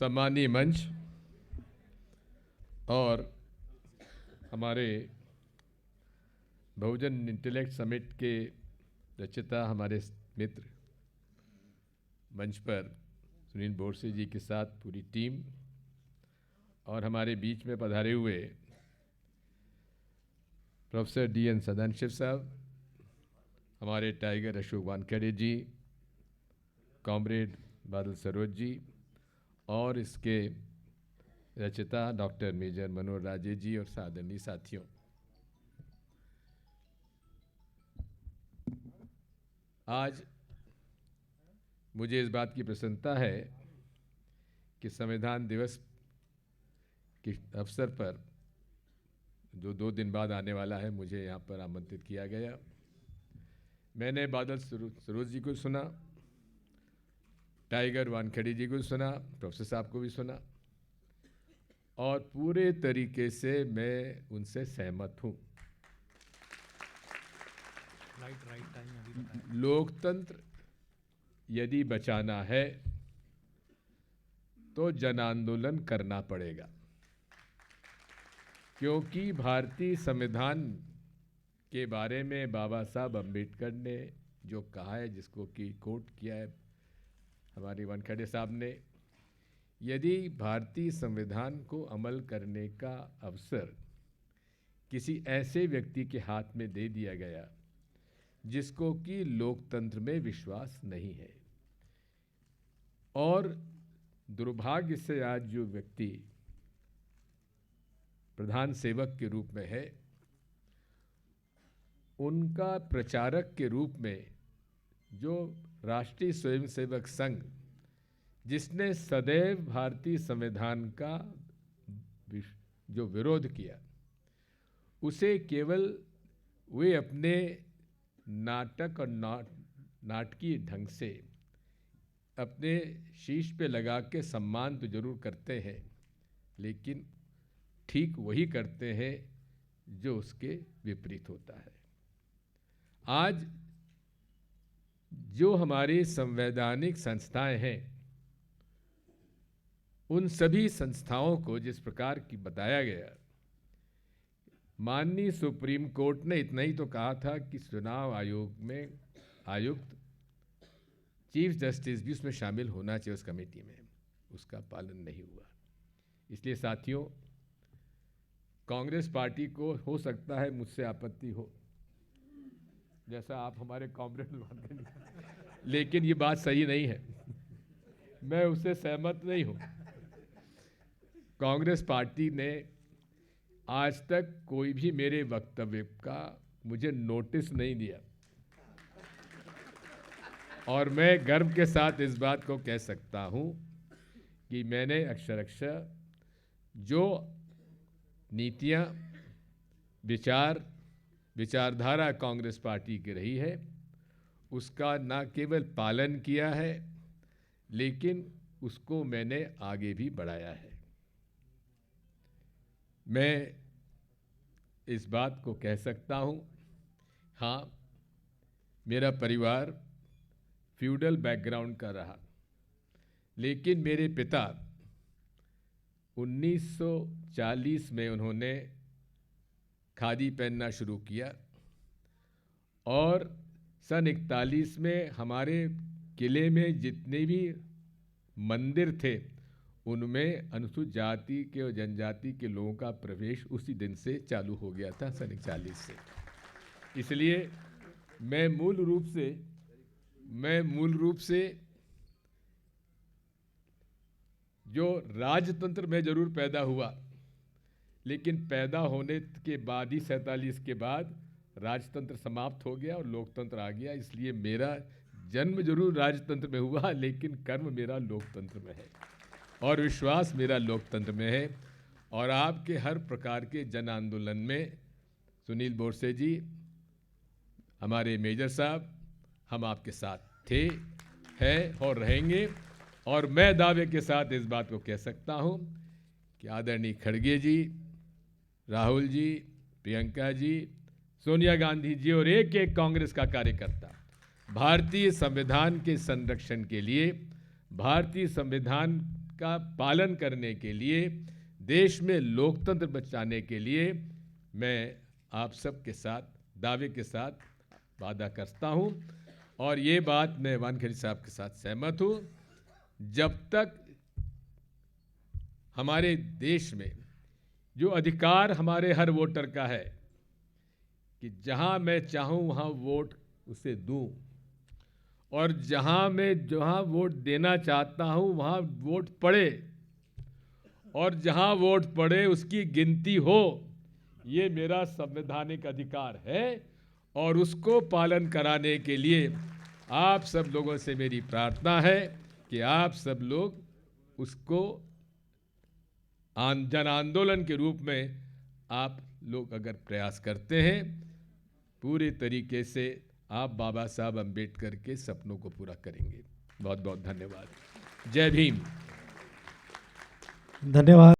सम्मानीय मंच और हमारे बहुजन इंटेलेक्ट समिट के रचयिता हमारे मित्र मंच पर सुनील बोरसे जी के साथ पूरी टीम और हमारे बीच में पधारे हुए प्रोफेसर D.N. सदाशिव साहब, हमारे टाइगर अशोक वानखेड़े जी, कॉमरेड बादल सरोज जी और इसके रचयिता डॉक्टर मेजर मनोहर राजे जी और आदरणीय साथियों, आज मुझे इस बात की प्रसन्नता है कि संविधान दिवस के अवसर पर जो 2 दिन बाद आने वाला है, मुझे यहाँ पर आमंत्रित किया गया। मैंने बादल सरोज जी को सुना, टाइगर वानखेड़े जी को सुना, प्रोफेसर साहब को भी सुना और पूरे तरीके से मैं उनसे सहमत हूँ। लोकतंत्र यदि बचाना है तो जन आंदोलन करना पड़ेगा, क्योंकि भारतीय संविधान के बारे में बाबा साहब अम्बेडकर ने जो कहा है, जिसको कि कोट किया है हमारे वानखेड़े साहब ने, यदि भारतीय संविधान को अमल करने का अवसर किसी ऐसे व्यक्ति के हाथ में दे दिया गया जिसको कि लोकतंत्र में विश्वास नहीं है, और दुर्भाग्य से आज जो व्यक्ति प्रधान सेवक के रूप में है, उनका प्रचारक के रूप में जो राष्ट्रीय स्वयंसेवक संघ, जिसने सदैव भारतीय संविधान का जो विरोध किया, उसे केवल वे अपने नाटक और नाटकीय ढंग से अपने शीश पे लगा के सम्मान तो जरूर करते हैं, लेकिन ठीक वही करते हैं जो उसके विपरीत होता है। आज जो हमारी संवैधानिक संस्थाएं हैं, उन सभी संस्थाओं को जिस प्रकार की बताया गया, माननीय सुप्रीम कोर्ट ने इतना ही तो कहा था कि चुनाव आयोग में आयुक्त, चीफ जस्टिस भी उसमें शामिल होना चाहिए उस कमेटी में, उसका पालन नहीं हुआ। इसलिए साथियों, कांग्रेस पार्टी को हो सकता है मुझसे आपत्ति हो, जैसा आप हमारे कॉमरेड मानते हैं, लेकिन ये बात सही नहीं है, मैं उससे सहमत नहीं हूं। कांग्रेस पार्टी ने आज तक कोई भी मेरे वक्तव्य का मुझे नोटिस नहीं दिया, और मैं गर्व के साथ इस बात को कह सकता हूं कि मैंने अक्षरशः जो नीतियां, विचारधारा कांग्रेस पार्टी की रही है, उसका न केवल पालन किया है, लेकिन उसको मैंने आगे भी बढ़ाया है। मैं इस बात को कह सकता हूं, हाँ, मेरा परिवार फ्यूडल बैकग्राउंड का रहा, लेकिन मेरे पिता 1940 में उन्होंने खादी पहनना शुरू किया, और सन 41 में हमारे किले में जितने भी मंदिर थे, उनमें अनुसूचित जाति के और जनजाति के लोगों का प्रवेश उसी दिन से चालू हो गया था, सन 41 से। इसलिए मैं मूल रूप से जो राजतंत्र में जरूर पैदा हुआ, लेकिन पैदा होने के बाद ही 47 के बाद राजतंत्र समाप्त हो गया और लोकतंत्र आ गया। इसलिए मेरा जन्म जरूर राजतंत्र में हुआ, लेकिन कर्म मेरा लोकतंत्र में है और विश्वास मेरा लोकतंत्र में है। और आपके हर प्रकार के जन आंदोलन में सुनील बोरसे जी, हमारे मेजर साहब, हम आपके साथ थे, हैं और रहेंगे। और मैं दावे के साथ इस बात को कह सकता हूं कि आदरणीय खड़गे जी, राहुल जी, प्रियंका जी, सोनिया गांधी जी और एक एक कांग्रेस का कार्यकर्ता भारतीय संविधान के संरक्षण के लिए, भारतीय संविधान का पालन करने के लिए, देश में लोकतंत्र बचाने के लिए मैं आप सबके साथ दावे के साथ वादा करता हूं और ये बात मैं वानखेड़े साहब के साथ सहमत हूं। जब तक हमारे देश में जो अधिकार हमारे हर वोटर का है कि जहां मैं चाहूं वहां वोट उसे दूं और जहां वोट देना चाहता हूं वहां वोट पड़े और जहां वोट पड़े उसकी गिनती हो, ये मेरा संवैधानिक अधिकार है और उसको पालन कराने के लिए आप सब लोगों से मेरी प्रार्थना है कि आप सब लोग उसको जन आंदोलन के रूप में आप लोग अगर प्रयास करते हैं, पूरे तरीके से आप बाबा साहब अम्बेडकर के सपनों को पूरा करेंगे। बहुत बहुत धन्यवाद। जय भीम। धन्यवाद।